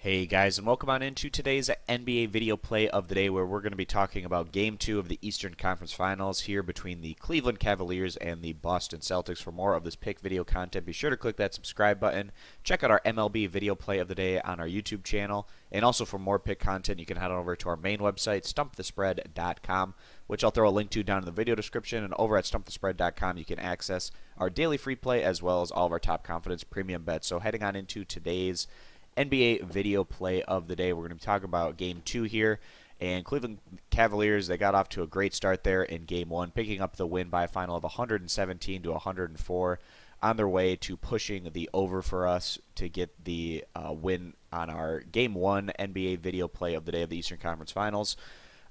Hey guys, and welcome on into today's NBA video play of the day, where we're going to be talking about Game 2 of the Eastern Conference Finals here between the Cleveland Cavaliers and the Boston Celtics. For more of this pick video content, be sure to click that subscribe button. Check out our MLB video play of the day on our YouTube channel. And also for more pick content, you can head on over to our main website, stumpthespread.com, which I'll throw a link to down in the video description. And over at stumpthespread.com, you can access our daily free play as well as all of our top confidence premium bets. So heading on into today's NBA video play of the day, we're going to be talking about Game 2 here. And Cleveland Cavaliers, they got off to a great start there in Game 1, picking up the win by a final of 117 to 104, on their way to pushing the over for us to get the win on our Game 1 NBA video play of the day of the Eastern Conference Finals.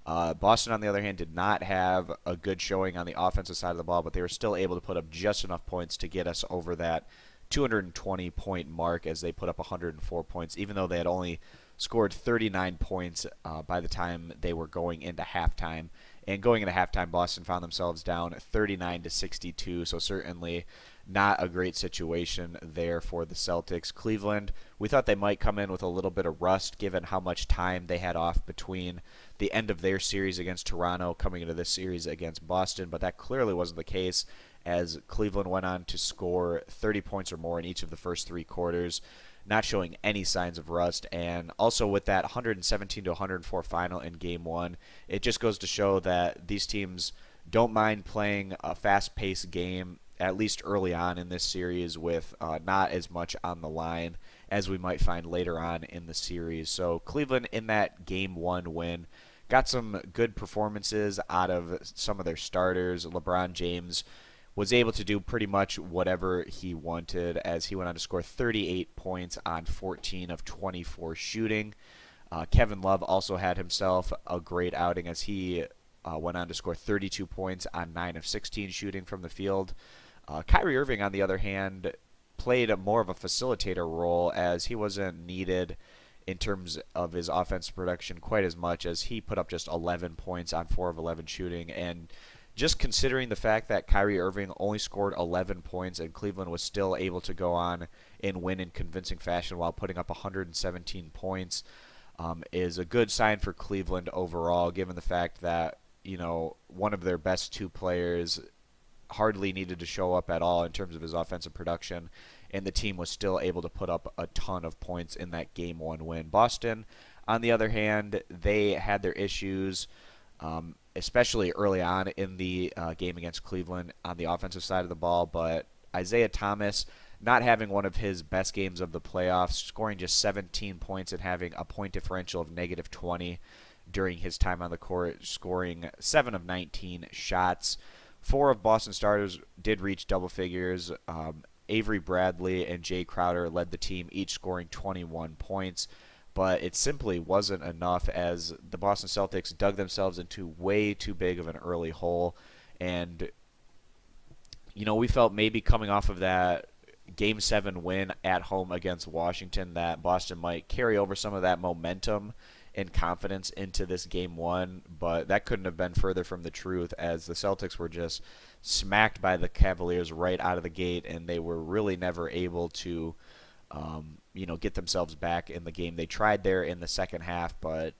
Boston, on the other hand, did not have a good showing on the offensive side of the ball, but they were still able to put up just enough points to get us over that 220-point mark as they put up 104 points, even though they had only scored 39 points by the time they were going into halftime. And going into halftime, Boston found themselves down 39 to 62, so certainly not a great situation there for the Celtics. Cleveland, we thought they might come in with a little bit of rust given how much time they had off between the end of their series against Toronto coming into this series against Boston, but that clearly wasn't the case, as Cleveland went on to score 30 points or more in each of the first three quarters, not showing any signs of rust. And also with that 117 to 104 final in Game 1, it just goes to show that these teams don't mind playing a fast-paced game, at least early on in this series, with not as much on the line as we might find later on in the series. So Cleveland, in that Game 1 win, got some good performances out of some of their starters. LeBron James was able to do pretty much whatever he wanted, as he went on to score 38 points on 14 of 24 shooting. Kevin Love also had himself a great outing, as he went on to score 32 points on 9 of 16 shooting from the field. Kyrie Irving, on the other hand, played more of a facilitator role, as he wasn't needed in terms of his offensive production quite as much, as he put up just 11 points on 4 of 11 shooting. And just considering the fact that Kyrie Irving only scored 11 points and Cleveland was still able to go on and win in convincing fashion while putting up 117 points is a good sign for Cleveland overall, given the fact that, you know, one of their best two players hardly needed to show up at all in terms of his offensive production, and the team was still able to put up a ton of points in that Game 1 win. Boston, on the other hand, they had their issues, especially early on in the game against Cleveland on the offensive side of the ball, but Isaiah Thomas not having one of his best games of the playoffs, scoring just 17 points and having a point differential of negative 20 during his time on the court, scoring 7 of 19 shots. 4 of Boston starters did reach double figures. Avery Bradley and Jay Crowder led the team, each scoring 21 points. But it simply wasn't enough, as the Boston Celtics dug themselves into way too big of an early hole. And, you know, we felt maybe coming off of that Game 7 win at home against Washington that Boston might carry over some of that momentum and confidence into this Game 1, but that couldn't have been further from the truth, as the Celtics were just smacked by the Cavaliers right out of the gate, and they were really never able to get themselves back in the game. They tried there in the second half, but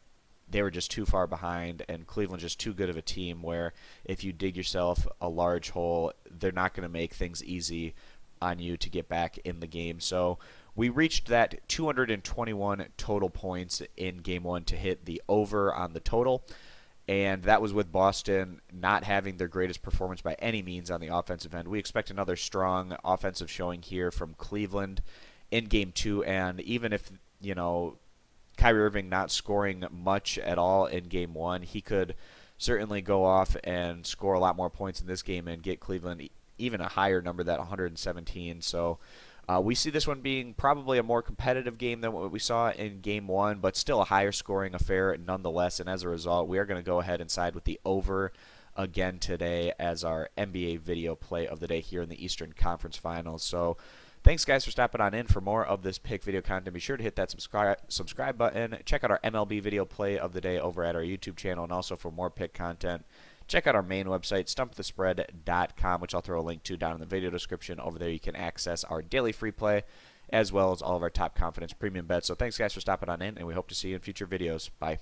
they were just too far behind, and Cleveland's just too good of a team where if you dig yourself a large hole, they're not going to make things easy on you to get back in the game. So we reached that 221 total points in Game 1 to hit the over on the total, and that was with Boston not having their greatest performance by any means on the offensive end. We expect another strong offensive showing here from Cleveland in Game 2, and even if, you know, Kyrie Irving not scoring much at all in Game 1, he could certainly go off and score a lot more points in this game and get Cleveland even a higher number, that 117. So we see this one being probably a more competitive game than what we saw in Game 1, but still a higher scoring affair nonetheless. And as a result, we are going to go ahead and side with the over again today as our NBA video play of the day here in the Eastern Conference Finals. So thanks, guys, for stopping on in. For more of this pick video content, be sure to hit that subscribe button. Check out our MLB video play of the day over at our YouTube channel. And also for more pick content, check out our main website, stumpthespread.com, which I'll throw a link to down in the video description. Over there you can access our daily free play as well as all of our top confidence premium bets. So thanks, guys, for stopping on in, and we hope to see you in future videos. Bye.